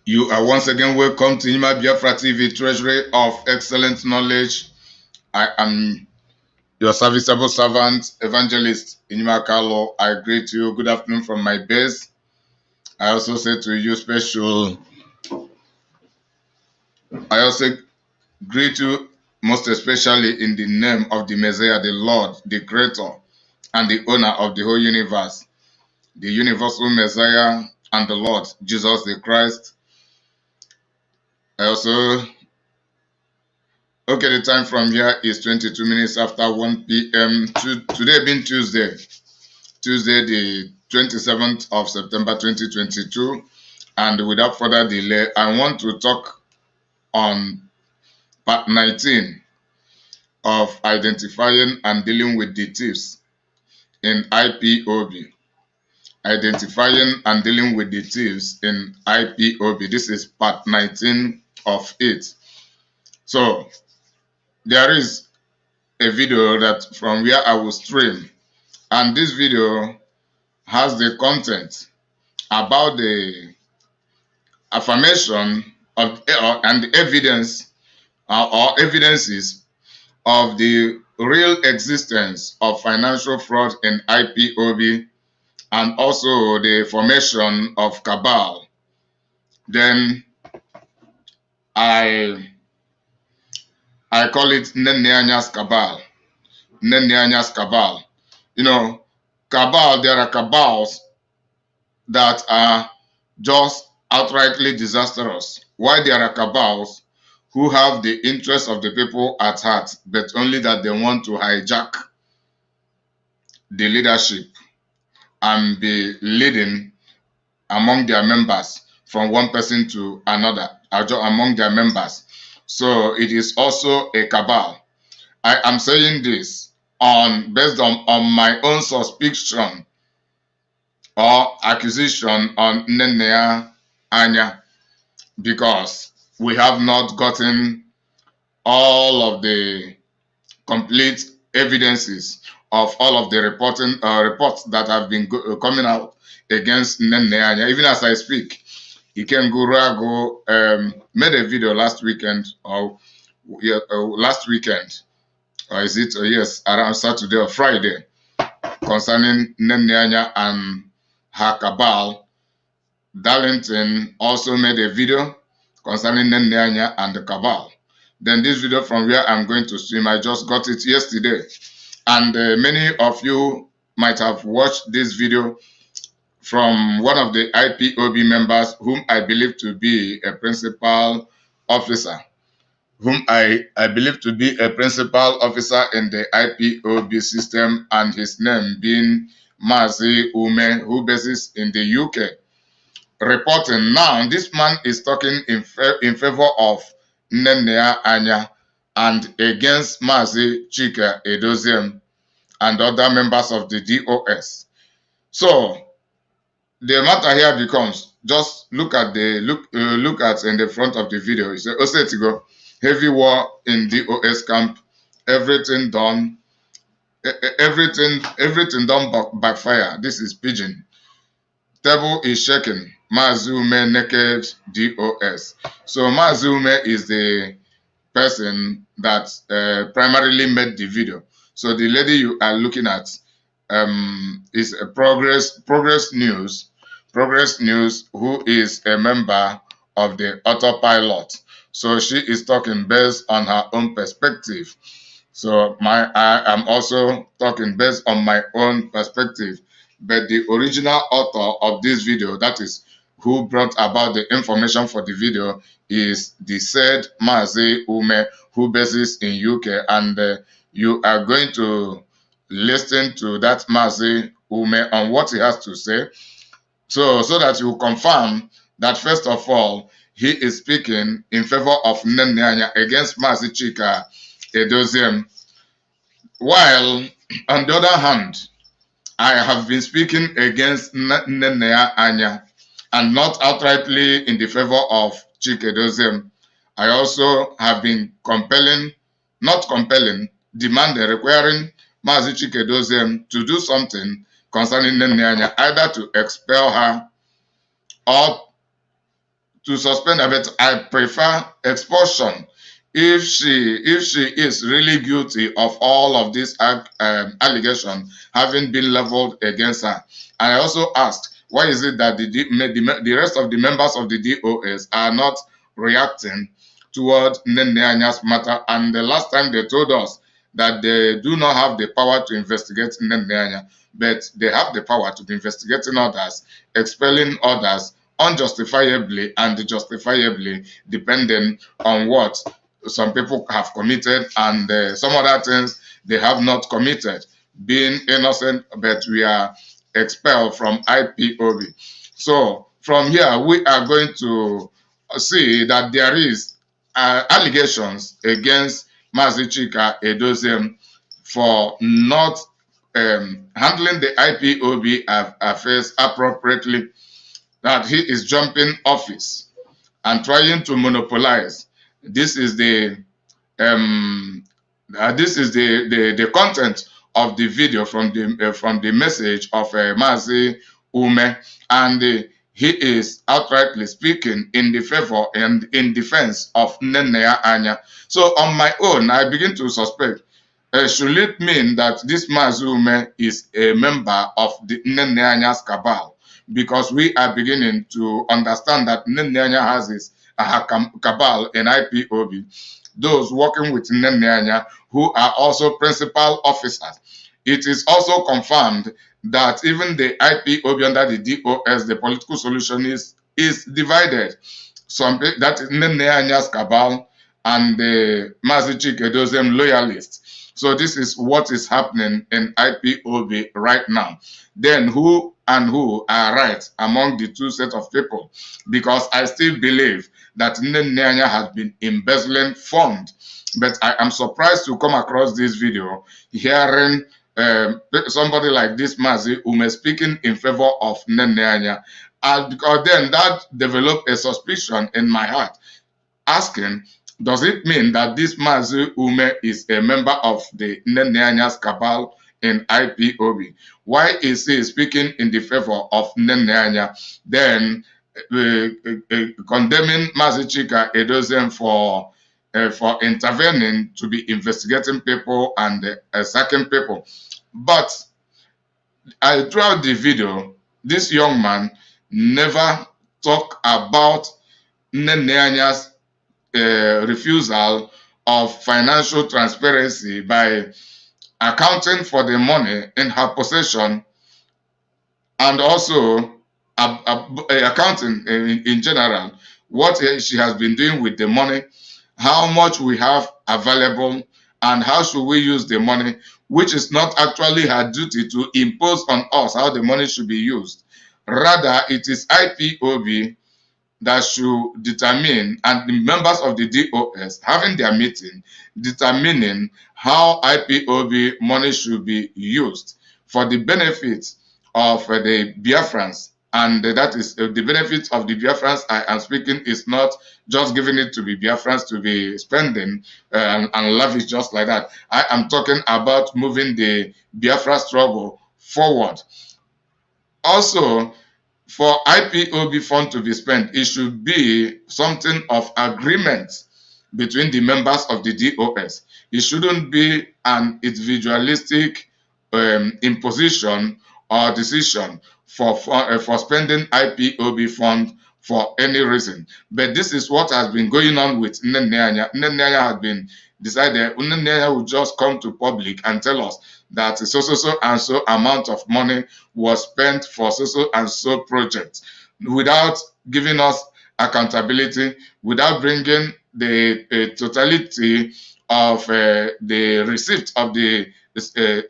You are once again welcome to Ima Biafra TV, Treasury of Excellent Knowledge. I am your serviceable servant, Evangelist Inima Carlo. I greet you. Good afternoon from my base. I also say to you I also greet you most especially in the name of the Messiah, the Lord, the Creator, and the owner of the whole universe, the universal Messiah and the Lord, Jesus the Christ. I also Okay, the time from here is 22 minutes after 1 p.m. Today being Tuesday the 27th of September 2022. And without further delay, I want to talk on part 19 of identifying and dealing with the thieves in IPOB. Identifying and dealing with the thieves in IPOB. This is part 19 of it. So, there is a video that from where I will stream. And this video has the content about the affirmation of and the evidence or evidences of the real existence of financial fraud in IPOB and also the formation of Cabal. Then I call it Nnenaya's Cabal. Nnennaya's Cabal. You know, Cabal, there are cabals that are just outrightly disastrous, while there are cabals who have the interests of the people at heart, but only that they want to hijack the leadership and be leading among their members from one person to another, among their members. So it is also a cabal. I am saying this based on my own suspicion or accusation on Nnennaya, Anya, because we have not gotten all of the complete evidences of all of the reports that have been coming out against Nnennaya. Even as I speak, Iken Gurago made a video last weekend, or is it? Yes, around Saturday or Friday, concerning Nnennaya and her cabal. Darlington also made a video concerning Nnennaya and the cabal. Then this video from where I'm going to stream, I just got it yesterday. And many of you might have watched this video from one of the IPOB members whom I believe to be a principal officer, in the IPOB system, and his name being Mazi Ume, who bases in the UK. Reporting now, this man is talking in favor of Nnennaya Anya and against Mazi Chika Edoziem and other members of the DOS. So the matter here becomes, just look at in the front of the video. It's Osetigo, heavy war in DOS camp, everything done, everything done backfire. This is Pigeon. Table is shaking. Mazume naked DOS. So Mazume is the person that primarily made the video. So the lady you are looking at is a Progress News, who is a member of the Autopilot. So she is talking based on her own perspective. So I am also talking based on my own perspective. But the original author of this video, that is who brought about the information for the video, is the said Mazi Ume, who bases in UK. And you are going to listen to that Mazi Ume on what he has to say, so that you confirm that, first of all, he is speaking in favor of Nnennaya against Mazi Chika Edoziem, while on the other hand, I have been speaking against Nnennaya Anya and not outrightly in the favor of Chika Edoziem. I also have been demanding, requiring Mazi Chika Edoziem to do something concerning Nnennaya, either to expel her or to suspend her, but I prefer expulsion. If she is really guilty of all of these allegations having been leveled against her. I also asked, why is it that the rest of the members of the DOS are not reacting toward Nnenaya's matter? And the last time they told us that they do not have the power to investigate Nnennaya, but they have the power to be investigating others, expelling others unjustifiably and justifiably, depending on what some people have committed and some other things they have not committed, being innocent, but we are expelled from IPOB. So from here, we are going to see that there is allegations against Mazi Chika Edoziem for not handling the IPOB affairs appropriately, that he is jumping office and trying to monopolize. This is the content of the video from the message of Mazi Ume, and he is outrightly speaking in the favor and in defense of Nnennaya Anya. So on my own, I begin to suspect, should it mean that this Mazi Ume is a member of the Nnennaya's cabal? Because we are beginning to understand that Nnennaya has his cabal in IPOB, those working with Nnennaya who are also principal officers. It is also confirmed that even the IPOB under the DOS, the political solution is divided. That is Nnennaya's cabal and the Mazi Chika Edoziem loyalists. So this is what is happening in IPOB right now. Then who are right among the two sets of people? Because I still believe that Nnennaya has been embezzling funds. But I am surprised to come across this video, hearing somebody like this Mazi Ume speaking in favor of Nnennaya. Because then that developed a suspicion in my heart, asking, does it mean that this Mazi Ume is a member of the Nnennaya's cabal in IPOB? Why is he speaking in the favor of Nnennaya, then condemning Mazi Chika Edoziem for intervening to be investigating people and sacking people? But throughout the video, this young man never talked about Nnennaya's refusal of financial transparency by accounting for the money in her possession, and also accounting in general what she has been doing with the money, how much we have available, and how should we use the money, which is not actually her duty to impose on us how the money should be used. Rather, it is IPOB that should determine, and the members of the DOS having their meeting, determining how IPOB money should be used for the benefit of the Biafrans. And that is the benefit of the Biafrans I am speaking is not just giving it to the Biafrans to be spending and lavish just like that. I am talking about moving the Biafra struggle forward. Also, for IPOB fund to be spent, it should be something of agreement between the members of the DOS. It shouldn't be an individualistic imposition or decision for spending IPOB fund for any reason. But this is what has been going on with Nnennaya. Nnennaya has been decided. Nnennaya will just come to public and tell us that so and so amount of money was spent for so and so project, without giving us accountability, without bringing the totality of the receipt of the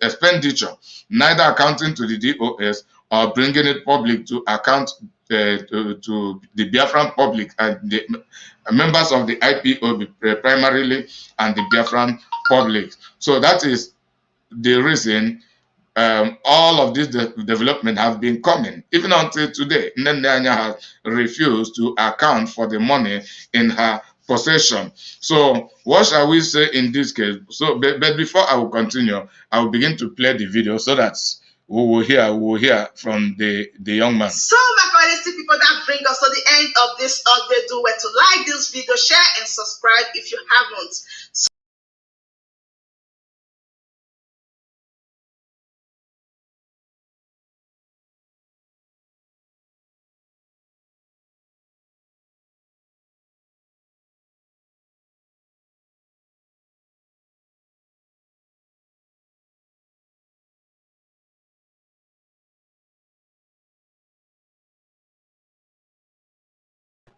expenditure, neither accounting to the DOS or bringing it public to account to the Biafran public and the members of the IPOB primarily and the Biafran public. So that is the reason all of this development have been coming. Even until today, Nnennaya has refused to account for the money in her possession. So what shall we say in this case? So, but before I will continue, I will begin to play the video so that we will hear from the young man. So, my quality people, that brings us to the end of this update. Do well to like this video, share, and subscribe if you haven't.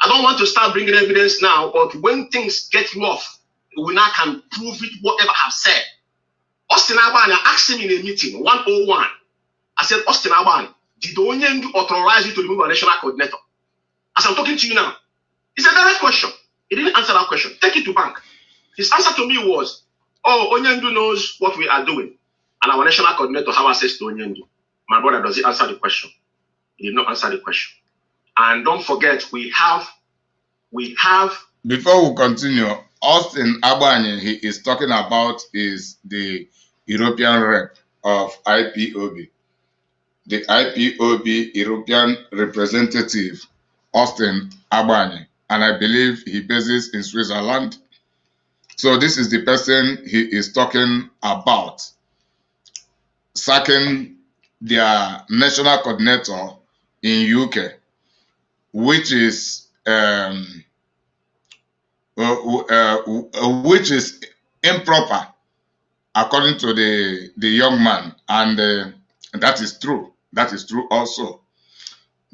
I don't want to start bringing evidence now, but when things get rough, we now can prove it, whatever I have said. Austin Abani asked him in a meeting, 101. I said, Austin Abani, did Onyendu authorize you to remove a national coordinator? As I'm talking to you now, it's a direct question. He didn't answer that question. Take it to bank. His answer to me was, oh, Onyendu knows what we are doing, and our national coordinator have access to Onyendu. My brother, does he answer the question? He did not answer the question. And don't forget, we have. Before we continue, Austin Abani, he is talking about is the European rep of IPOB. The IPOB European representative, Austin Abani, and I believe he bases in Switzerland. So this is the person he is talking about, sacking their national coordinator in UK, which is improper, according to the young man, and that is true. That is true also,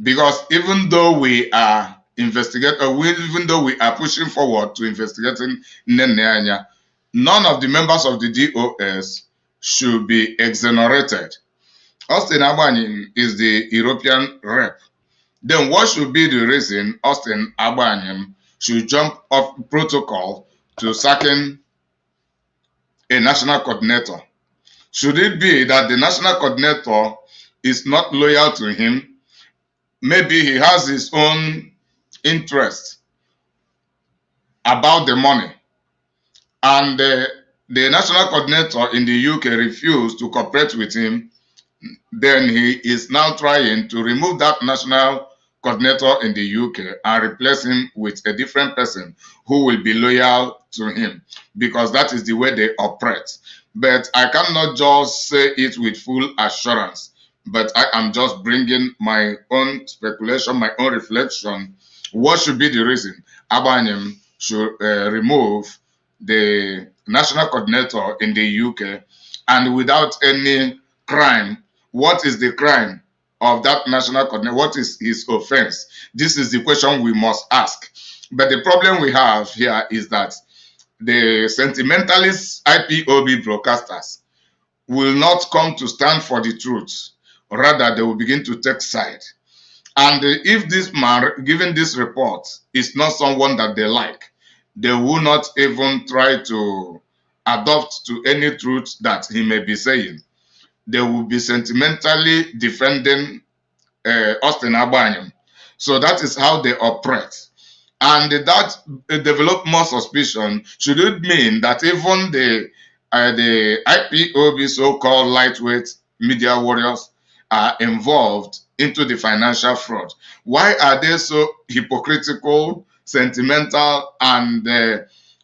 because even though we are even though we are pushing forward to investigating Nnennaya, none of the members of the DOS should be exonerated. Austin Abani is the European rep. Then what should be the reason Austin Abani should jump off protocol to sacking a national coordinator? Should it be that the national coordinator is not loyal to him? Maybe he has his own interest about the money, and the national coordinator in the UK refused to cooperate with him. Then he is now trying to remove that national coordinator in the UK and replace him with a different person who will be loyal to him, because that is the way they operate. But I cannot just say it with full assurance, but I am just bringing my own speculation, my own reflection. What should be the reason Abani should remove the national coordinator in the UK, and without any crime? What is the crime of that national coordinator? What is his offense? This is the question we must ask. But the problem we have here is that the sentimentalist IPOB broadcasters will not come to stand for the truth. Rather, they will begin to take side. And if this man giving this report is not someone that they like, they will not even try to adopt to any truth that he may be saying. They will be sentimentally defending Austin Abani. So that is how they operate. And that develop more suspicion. Should it mean that even the IPOB so-called lightweight media warriors are involved into the financial fraud? Why are they so hypocritical, sentimental, and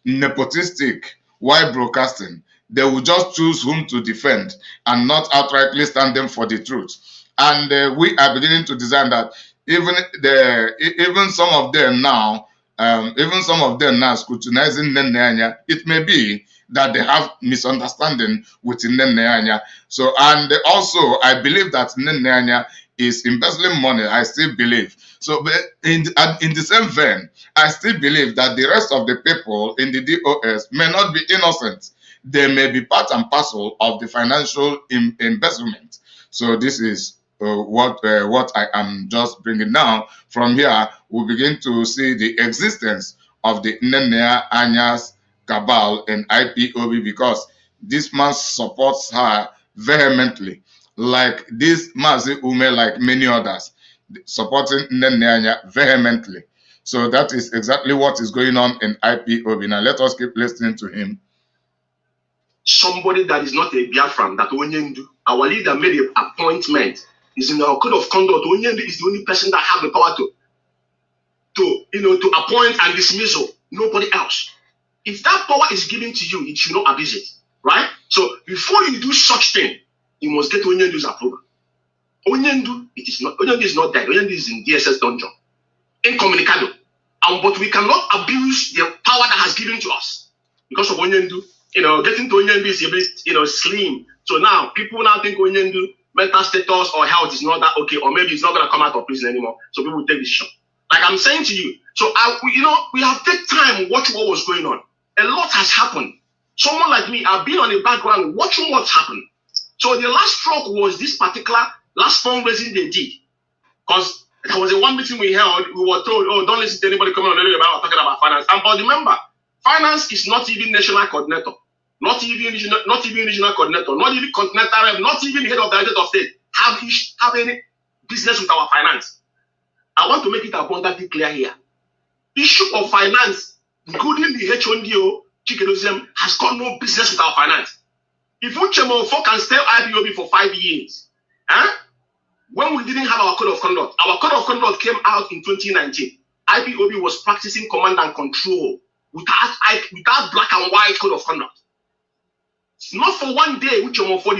nepotistic while broadcasting? They will just choose whom to defend and not outrightly stand them for the truth. And we are beginning to design that even some of them now, scrutinizing Nnennaya, it may be that they have misunderstanding with Nnennaya. So, and also, I believe that Nnennaya is embezzling money. I still believe. So, but in the same vein, I still believe that the rest of the people in the DOS may not be innocent. They may be part and parcel of the financial embezzlement. So this is what I am just bringing now. From here, we begin to see the existence of the Nnennaya Anya's cabal and IPOB, because this man supports her vehemently, like this Mazi Ume, like many others, supporting Nnennaya vehemently. So that is exactly what is going on in IPOB. Now let us keep listening to him. somebody that is not a Biafran, that Onyendu, our leader made an appointment, is in our code of conduct. Onyendu is the only person that have the power to appoint and dismiss nobody else. If that power is given to you, it should not abuse it, right? So before you do such thing, you must get Onyendu's approval. Onyendu is not dead. Onyendu is in DSS dungeon, incommunicado. But we cannot abuse the power that has given to us because of Onyendu. Getting to Onyendu is a bit, slim. So now people now think Onyendu mental status or health is not that okay, or maybe it's not gonna come out of prison anymore. So people will take this shot. Like I'm saying to you. So we have take time watch what was going on. A lot has happened. Someone like me, I've been on the background watching what's happened. So the last stroke was this particular last fundraising they did. Because there was a one meeting we held, we were told, oh, don't listen to anybody coming on the radio about talking about finance. But remember, finance is not even national coordinator, not even regional coordinator, not even continental rep, not even the head of the United of State have any business with our finance. I want to make it abundantly clear here. Issue of finance, including the HONDO, Chikedozium, has got no business with our finance. If Uchemofo can stay IPOB for 5 years, when we didn't have our code of conduct came out in 2019. IPOB was practicing command and control without black and white code of conduct. It's not for one day, the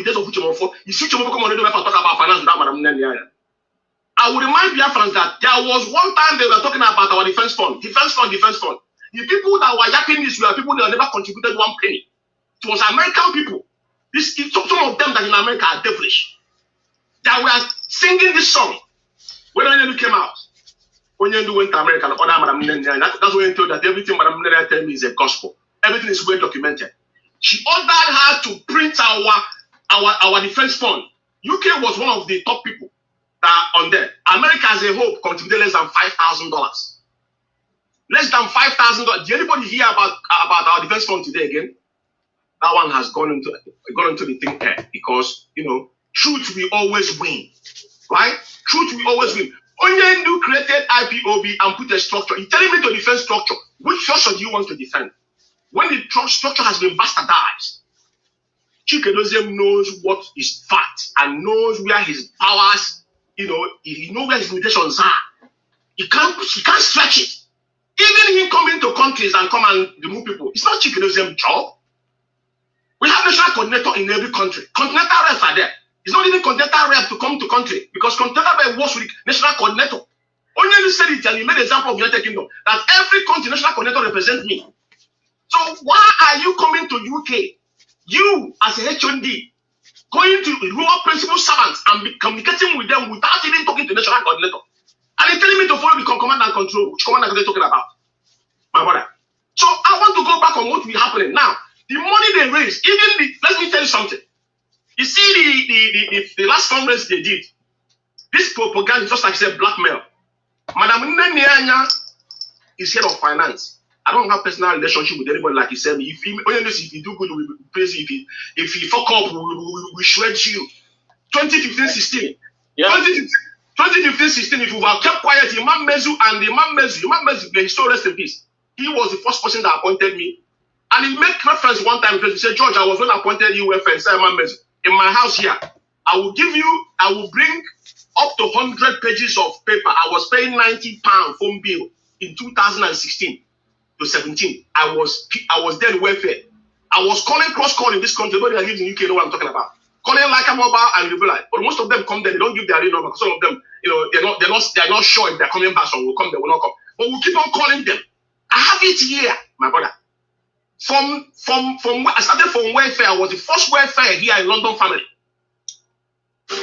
days of Uchemofo. You see Uchemofo come on the radio and talk about finance without Madam Nnennaya. I would remind Biafrans that there was one time they were talking about our defense fund. The people that were yapping this were people that never contributed 1 penny. It was American people. Some of them that in America are devilish. That were singing this song. When Onyendu came out, Onyendu went to America and ordered Madam Nnennaya. That's when he told that everything Madam Nnennaya tell me is a gospel. Everything is well documented. She ordered her to print our defense fund. UK was one of the top people on there. America as a whole contributed less than $5,000. Less than $5,000. Did anybody hear about our defense fund today again? That one has gone into the thing there because truth will always win, right? Truth will always win. Onyendu created IPOB and put a structure. He's telling me to defend structure. Which structure do you want to defend? When the structure has been bastardized, Chikedozium knows what is fact and knows where his powers, he knows where his limitations are. He can't stretch it. Even him coming to countries and come and remove people, it's not Chikedozium's job. We have national coordinator in every country. Continental reps are there. It's not even continental rep to come to country because continental rep works with national coordinator. Onyendu said it and he made an example of United Kingdom that every country national coordinator represents me. So why are you coming to UK? You as a HOD going to rural principal servants and be communicating with them without even talking to national coordinator. And you're telling me to follow the command and control. Which command are they talking about? My brother. So I want to go back on what will happen now. The money they raise, let me tell you something. You see the last fundraise they did. This propaganda, just like I said, blackmail. Madam Nnennaya is head of finance. I don't have personal relationship with anybody like he said. If you do good, we will praise you. If you fuck up, we shred you. 2015-16. Yeah. 2015-16, if you have kept quiet, Imam Mezu, may so rest in peace. He was the first person that appointed me. And he made reference one time because he said, George, I was when I appointed you welfare, said Imam Mezu. In my house here, I will bring up to 100 pages of paper. I was paying £90 phone bill in 2016 to 17. I was then welfare. I was cross-calling this country. Nobody that lives in UK know what I'm talking about. Calling like a mobile and reply. But most of them come there, they don't give their real number. Some of them, they're not sure if they're coming back, so will come, they will not come. But we'll keep on calling them. I have it here, my brother. From I started from welfare. I was the first welfare here in London family. El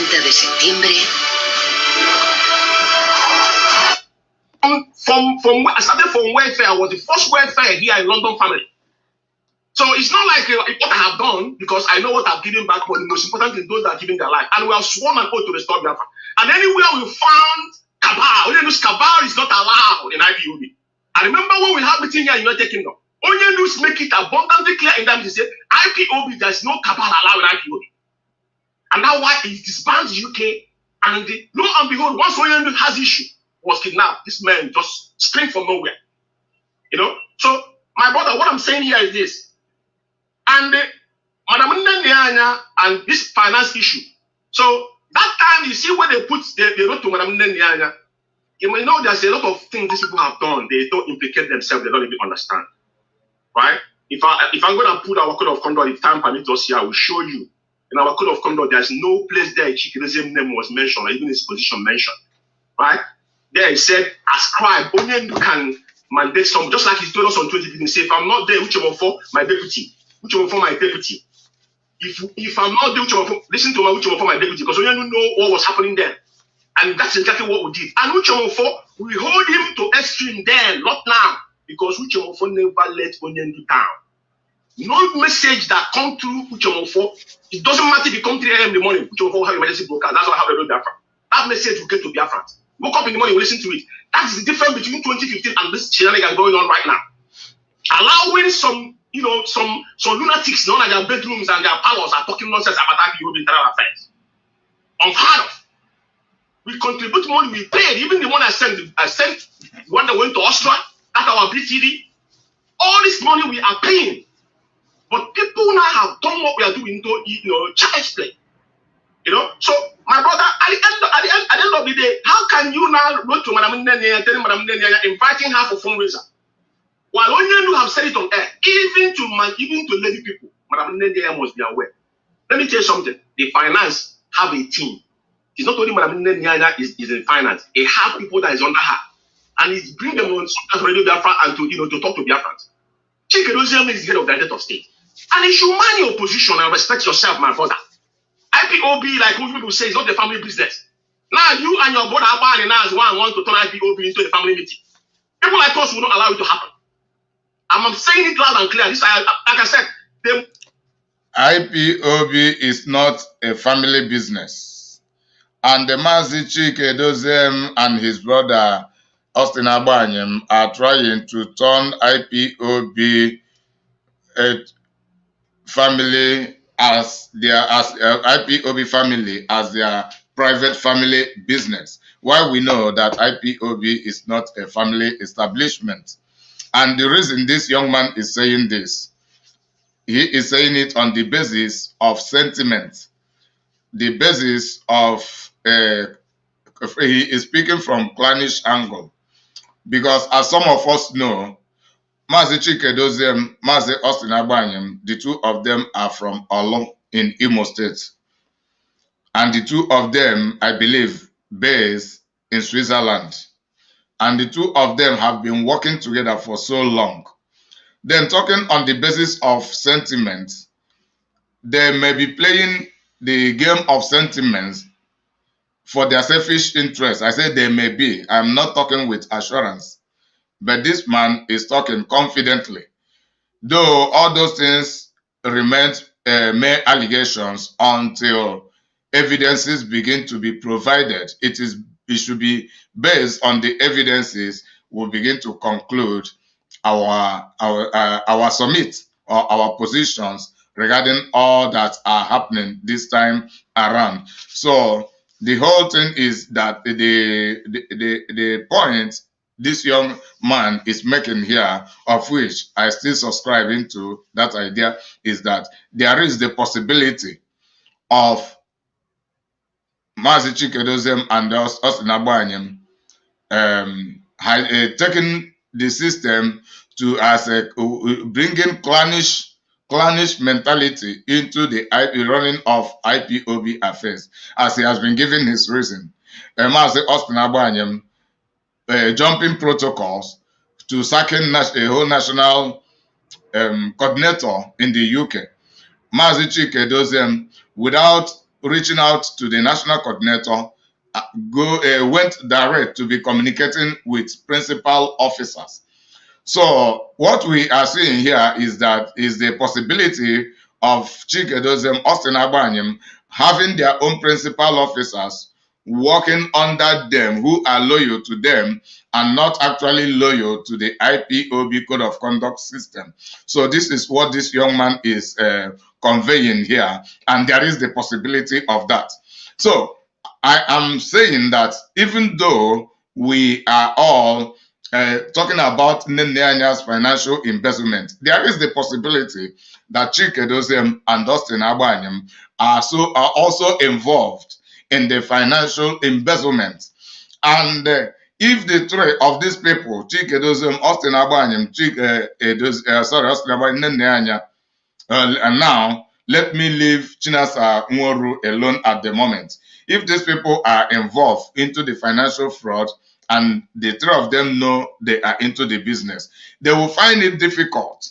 30 de septiembre. I started from welfare. I was the first welfare here in London family. So it's not like what I have done because I know what I've given back, but the most important is those that are giving their life. And we have sworn an oath to restore Biafra. And anywhere we found Cabal, Cabal is not allowed in IPOB. I remember when we had meeting here in United Kingdom, Onyendu make it abundantly clear in that he said, IPOB, there's no Cabal allowed in IPOB. And that's why it disbands UK. And lo and behold, once Onyendu has issue, was kidnapped. This man just spring from nowhere. So My brother, what I'm saying here is this. And Madam Nnennaya and this finance issue. So that time you see when they wrote to Madam Nnennaya, you may know there's a lot of things these people have done. They don't implicate themselves. They don't even understand. Right? If I'm going to put our code of conduct, if time permits us here, I will show you. In our code of conduct, there's no place there Chikedoziem's name was mentioned or even his position mentioned. Right? There he said, ascribe, only you can mandate some, just like he told us on 2015, say, if I'm not there, which one for my deputy? Which one for my deputy? If I'm not there, which one for, listen to my which one for my deputy, because only you know what was happening there. And that's exactly what we did. And which one for, we hold him to extreme then, not now, because which one for never let Onyendu down. No message that come through which one for, it doesn't matter if you come 3 a.m. in the morning, which one for have emergency broadcast, that's what I have to do Biafra. That message will get to Biafra. Woke up in the morning, we listen to it. That is the difference between 2015 and this shenanigans going on right now. Allowing some, some lunatics known as their bedrooms and their powers are talking nonsense about IPOB internal affairs. Unheard of. We contribute money, we paid. Even the one I sent the one that went to Austria, at our BTD. All this money we are paying. But people now have done what we are doing to, child's play. So my brother, at the end of the day, how can you now go to Madam Nnennaya and tell Madam Nnennaya inviting her for fundraiser? While Onyenu have said it on air, even to levy people, Madam Nnennaya must be aware. Let me tell you something. The finance have a team. It's not only Madam Nnennaya is in finance. They have people that is under her. And it's bring them on Radio Biafra and to talk to Biafrans. Chikedozieme is the head of the head of state. And you should mind your position and respect yourself, my brother. IPOB, like most people say, is not the family business. Now you and your brother Abba and as one want to turn IPOB into a family meeting. People like us will not allow it to happen. I'm saying it loud and clear. This, like I said, IPOB is not a family business. And the Mazi Chikedozieme and his brother Austin Agbanyem are trying to turn IPOB a family as IPOB family as their private family business. While we know that IPOB is not a family establishment. And the reason this young man is saying this, he is saying it on the basis of sentiment, the basis of, he is speaking from clannish angle. Because as some of us know, Mazi Chikedozieme, Mazi Austin Agbanyem, the two of them are from Olo in Imo State. And the two of them, I believe, based in Switzerland. And the two of them have been working together for so long. Then talking on the basis of sentiment, they may be playing the game of sentiments for their selfish interests. I say they may be. I'm not talking with assurance. But this man is talking confidently. Though all those things remain mere allegations until evidences begin to be provided. It should be based on the evidences we'll begin to conclude our summit or our positions regarding all that are happening this time around. So the whole thing is that the point this young man is making here, of which I still subscribe into that idea, is that there is the possibility of Mazi Chikedozieme and Austin Agbanyem taking the system to as a bringing clannish mentality into the running of IPOB affairs, as he has been given his reason. Mazi Austin Agbanyem jumping protocols to sacking a whole national coordinator in the UK. Mazi Chikedozieme, without reaching out to the national coordinator, went direct to be communicating with principal officers. So what we are seeing here is the possibility of Chikedozieme, Austin Agbanyem having their own principal officers working under them who are loyal to them and not actually loyal to the IPOB code of conduct system. So this is what this young man is conveying here, and there is the possibility of that. So I am saying that even though we are all talking about Nnennaya's financial embezzlement, there is the possibility that Chikedoziem and Austin Agbanyem are also involved in the financial embezzlement. And if the three of these people, Chikedoziem, Austin Agbanyem, Austin Agbanyem, Nnennaya, and now let me leave Chinasa Nworu alone at the moment. If these people are involved into the financial fraud and the three of them know they are into the business, they will find it difficult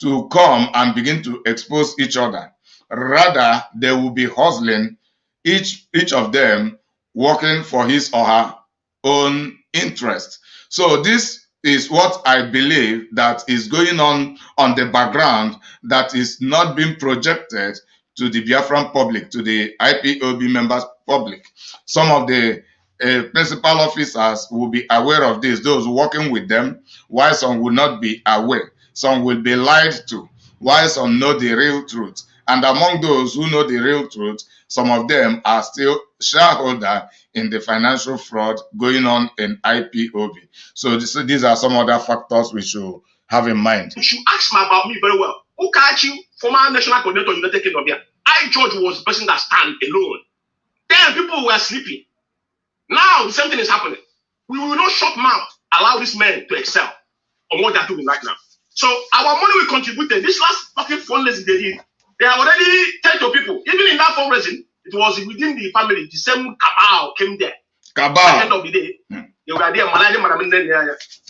to come and begin to expose each other. Rather, they will be hustling, each of them working for his or her own interest. So this is what I believe that is going on the background that is not being projected to the Biafran public, to the IPOB members public. Some of the principal officers will be aware of this, those working with them, while some will not be aware. Some will be lied to, while some know the real truth. And among those who know the real truth, some of them are still shareholder in the financial fraud going on in IPOB. So these are some other factors we should have in mind. You should ask me about me very well. Ukachi, former national coordinator in the United Kingdom here. I, George, was the person that stand alone. Then people were sleeping. Now the same thing is happening. We will not shut mouth, allow these men to excel on what they're doing right now. So our money we contributed. This last fucking fundraising they did, they are already 10 to people. Even in that fundraising, it was within the family. The same Cabal came there. Cabal. At the end of the day, they were there.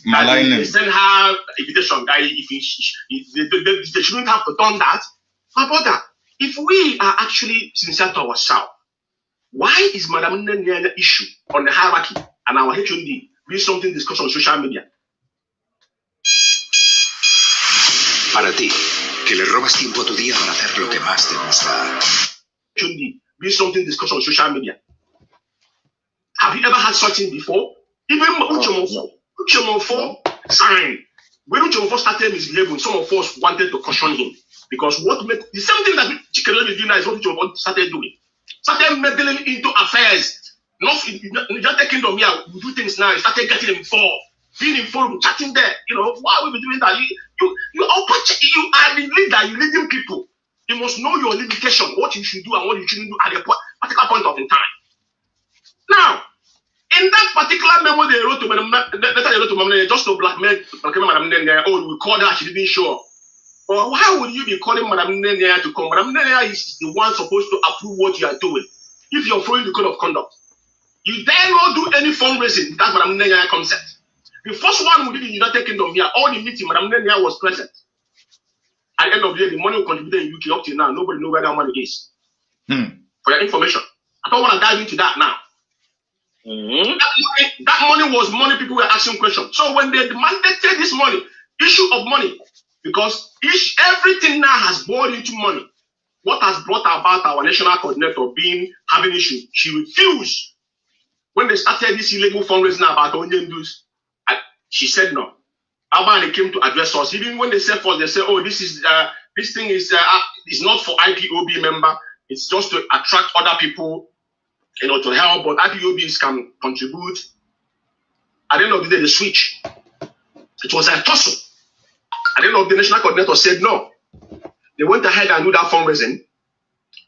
They sent her invitation. If they shouldn't have done that. My brother, if we are actually sincere to ourselves, why is Madam Nnennaya issue on the hierarchy and our HOD being something discussed on social media? Para ti, que le robas tiempo a tu día para hacer lo que más te gusta. HOD being something discussed on social media. Have you ever had such thing before? Even Uchemofo signed. When Uchemofo started misbehaving, some of us wanted to caution him. Because what made the same thing that Chikelele is doing now is what Uchemofo started doing. Started meddling into affairs. Not in the United Kingdom here, we do things now. Started getting involved. Being informed, chatting there. You know, why are we doing that? You are the leader, you're leading people. You must know your limitation, what you should do and what you shouldn't do at a particular point of time. Now, in that particular memo they wrote to Madam, just to blackmail Madam Nnennaya, oh, we called her, she didn't show up. Or why would you be calling Madam Nnennaya to come? Madam Nnennaya is the one supposed to approve what you are doing. If you're following the code of conduct, you dare not do any fundraising. That's Madam Nnennaya concept. The first one we did in the United Kingdom here, all the meeting, Madam Nnennaya was present. At the end of the day, the money we contributed in UK up till now, nobody knows where that money is. For your information. I don't want to dive into that now. That money was money people were asking questions. So when they demanded this money, issue of money, because everything now has boiled into money. What has brought about our national coordinator having issue? She refused. When they started this illegal fundraising about onion dues, she said no. Albany came to address us. Even when they said first, they said, "Oh, this thing is not for IPOB member. It's just to attract other people, you know, to help. But IPOBs can contribute." At the end of the day, the switch. It was a tussle. At the end of the day, the national coordinator said no. They went ahead and do that fundraising.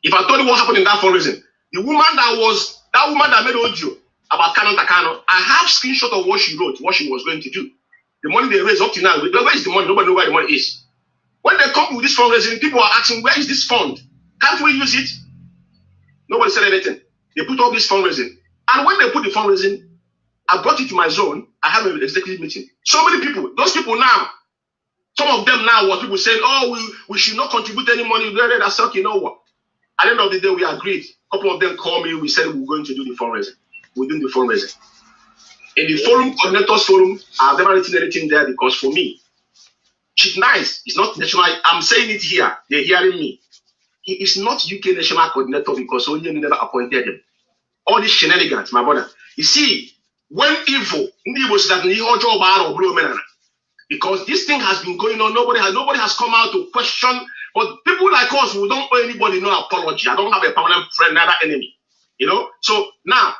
If I told you what happened in that fundraising, the woman that made audio about Canon Takano, I have screenshot of what she wrote, what she was going to do. The money they raised up to now, where is the money? Nobody knows where the money is. When they come with this fundraising, people are asking, where is this fund? Can't we use it? Nobody said anything. They put up this fundraising. And when they put the fundraising, I brought it to my zone. I have an executive meeting. So many people, those people now, some of them now were people saying, oh, we should not contribute any money. I said, okay, you know what? At the end of the day, we agreed. A couple of them called me. We said we're going to do the fundraising. We're doing the fundraising. In the forum, coordinators forum, I've never written anything there because for me, Chief Nice is not national. I'm saying it here. They're hearing me. He is not UK national coordinator because Anya never appointed him. All these shenanigans, my brother. You see, when evil, because this thing has been going on, nobody has come out to question. But people like us who don't owe anybody no apology. I don't have a permanent friend, neither enemy. You know? So now,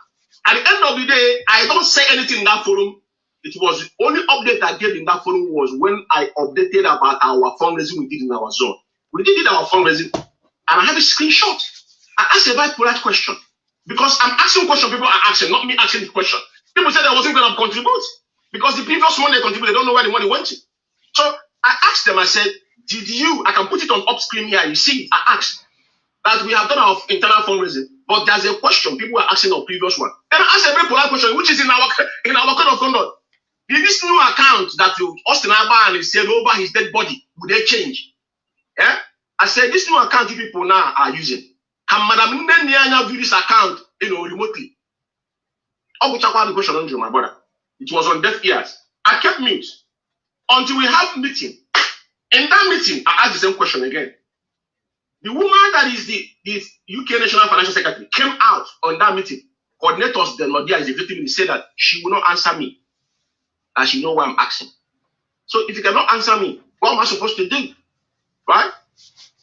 at the end of the day, I don't say anything in that forum. It was the only update I gave in that forum was when I updated about our fundraising we did in our zone. We did our fundraising, and I have a screenshot. I asked a very polite question because I'm asking question people are asking, not me asking the question. People said I wasn't going to contribute because the previous money they contributed, they don't know where the money went to. So I asked them, I said, did you, I can put it on up screen here, you see it, I asked that we have done our internal fundraising, but there's a question people are asking on previous one. Then I asked a very polite question, which is in our code of conduct. Did this new account that Austin Agban is said over his dead body, would they change? Yeah? I said, this new account you people now are using. Can Madam Nnennaya view this account, remotely? I'll go check out the question on my brother. It was on deaf ears. I kept mute until we have meeting. In that meeting, I asked the same question again. The woman that is the UK National Financial Secretary came out on that meeting. Coordinators, the Nodia is the victim, said that she will not answer me. And she know why I'm asking. So if you cannot answer me, what am I supposed to do? Right?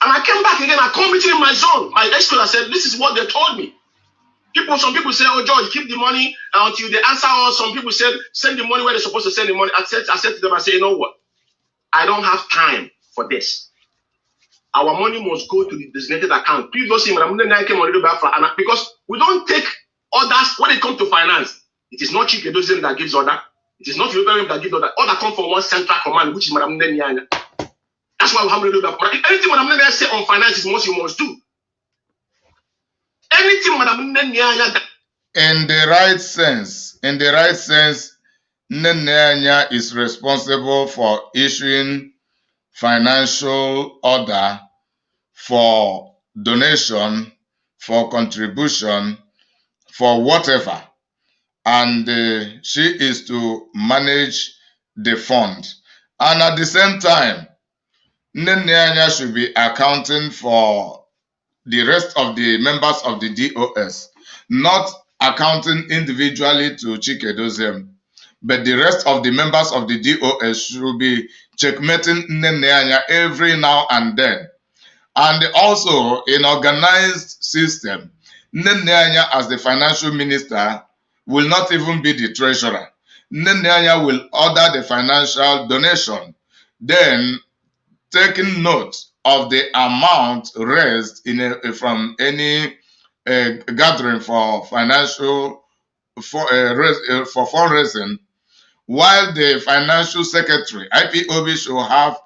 And I came back again, I called meeting in my zone. My ex-colleague, I said, this is what they told me. Some people say, oh, George, keep the money until they answer us. Some people said, send the money where they're supposed to send the money. I said to them, I said, you know what? I don't have time for this. Our money must go to the designated account. Previously, because we don't take orders when it comes to finance. It is not Chike Dozem that gives order. It is not Yoberem that gives order. Order come from one central command, which is Madam Nnennaya. That's why we have to do that. Anything Madam Nnennaya say on finance is what you must do. Anything Madam Nnennaya. In the right sense, Nnennaya is responsible for issuing financial order for donation, for contribution, for whatever. And she is to manage the fund. And at the same time, Nnennaya should be accounting for the rest of the members of the DOS, not accounting individually to Chike Dozem, but the rest of the members of the DOS should be checkmating Nnennaya every now and then. And also, in organized system, Nnennaya as the financial minister will not even be the treasurer. Nnennaya will order the financial donation, then taking note of the amount raised from any gathering for financial for fundraising, while the financial secretary, IPOB, should have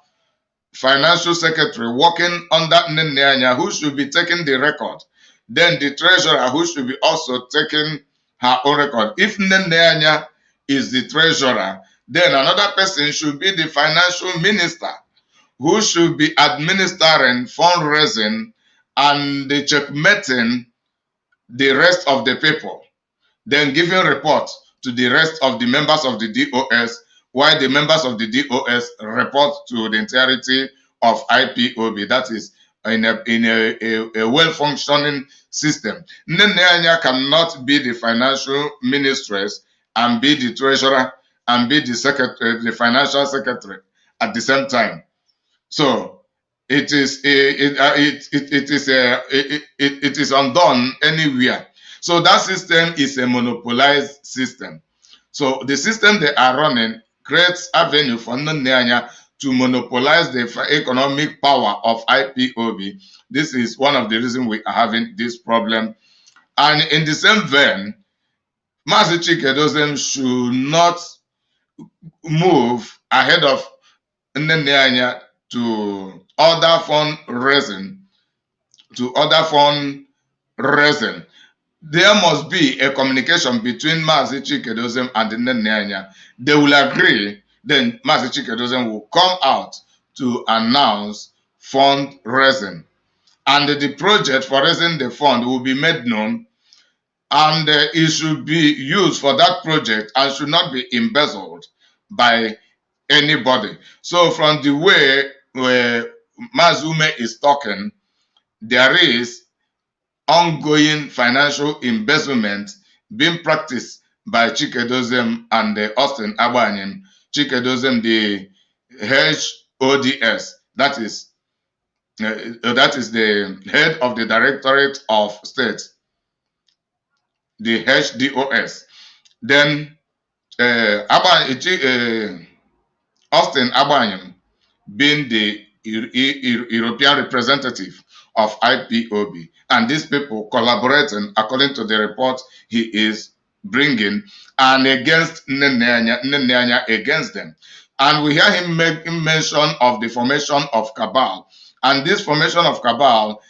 financial secretary working under Nnennaya, who should be taking the record. Then the treasurer, who should be also taking her own record. If Nnennaya is the treasurer, then another person should be the financial minister, who should be administering fundraising and checkmating the rest of the people, then giving report to the rest of the members of the DOS, while the members of the DOS report to the entirety of IPOB. That is in a well-functioning system. Nnennaya cannot be the financial ministress and be the treasurer and be the secretary, the financial secretary at the same time. So it is undone anywhere. So that system is a monopolized system. So the system they are running creates avenue for Nnennaya to monopolize the economic power of IPOB. This is one of the reasons we are having this problem. And in the same vein, Mazi Chike Dozem should not move ahead of Nnennaya to other fundraising. There must be a communication between Mazi Chike Dozem and Nnennaya. They will agree, then Mazi Chike Dozem will come out to announce fundraising. And the project for raising the fund will be made known, and it should be used for that project and should not be embezzled by anybody. So from the way where Mazume is talking, there is ongoing financial embezzlement being practiced by Chike Dozem and Austin Agban. Chike Dozem, the HODS, that is the head of the Directorate of State, the HDOS. Then Austin Abanyem being the European representative of IPOB, and these people collaborating according to the report he is bringing, and against Nnennaya against them. And we hear him make mention of the formation of Cabal, and this formation of Cabal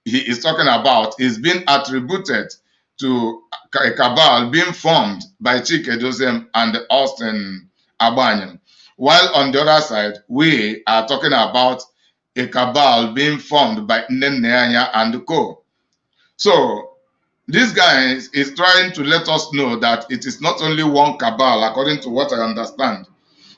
he is talking about is being attributed to a cabal being formed by Chike Dozem and Austin Abanyem. While on the other side, we are talking about a cabal being formed by Nnennaya and co. So this guy is trying to let us know that it is not only one cabal, according to what I understand.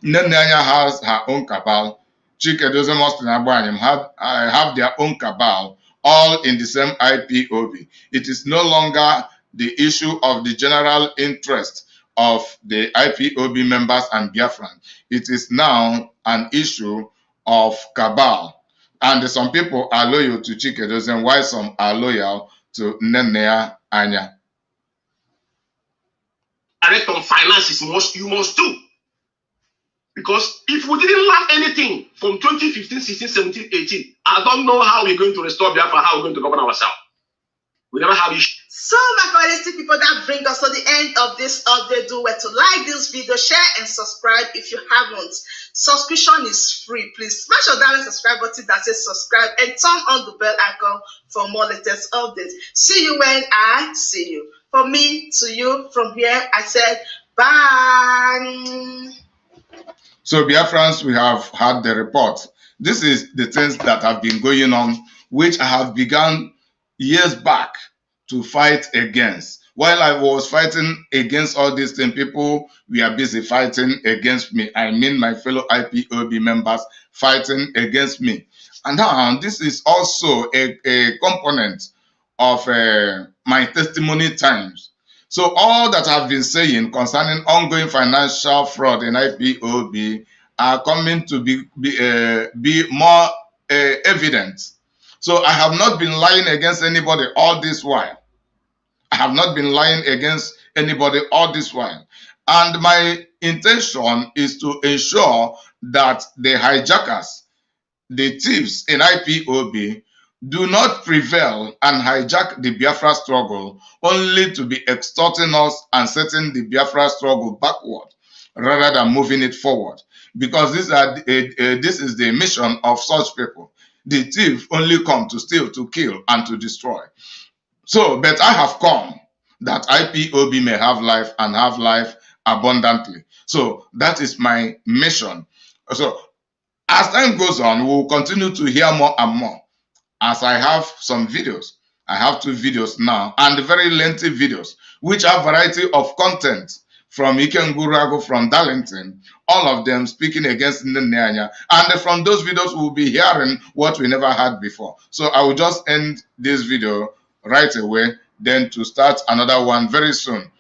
Nnennaya has her own cabal. Chike Dozem, Austin Abanyem have their own cabal, all in the same IPOB. It is no longer the issue of the general interest of the IPOB members and Biafran. It is now an issue of cabal. And some people are loyal to Chike Dozem, while some are loyal to Nnennaya Anya. Direct on finances, you must do. Because if we didn't learn anything from 2015, 16, 17, 18, I don't know how we're going to restore Biafra, how we're going to govern ourselves. We never have issues. So, my quality people, that brings us to the end of this update. Do well to like this video, share, and subscribe if you haven't. Subscription is free. Please smash on that subscribe button that says subscribe and turn on the bell icon for more latest updates. See you when I see you. From me to you, from here, I said bye. So, Biafrans, we have had the report. This is the things that have been going on, which I have begun years back to fight against. While I was fighting against all these things, people were busy fighting against me. I mean my fellow IPOB members fighting against me. And now this is also a component of my testimony times. So all that I've been saying concerning ongoing financial fraud in IPOB are coming to be more evident. So I have not been lying against anybody all this while. I have not been lying against anybody all this while. And my intention is to ensure that the hijackers, the thieves in IPOB, do not prevail and hijack the Biafra struggle only to be extorting us and setting the Biafra struggle backward rather than moving it forward. Because this is the mission of such people. The thief only come to steal, to kill, and to destroy. So, but I have come that IPOB may have life and have life abundantly. So that is my mission. So as time goes on, we will continue to hear more and more. As I have some videos, I have 2 videos now, and very lengthy videos, which have variety of content from Ikengurago, from Darlington, all of them speaking against Nnennaya. And from those videos, we'll be hearing what we never had before. So I will just end this video right away, then to start another one very soon.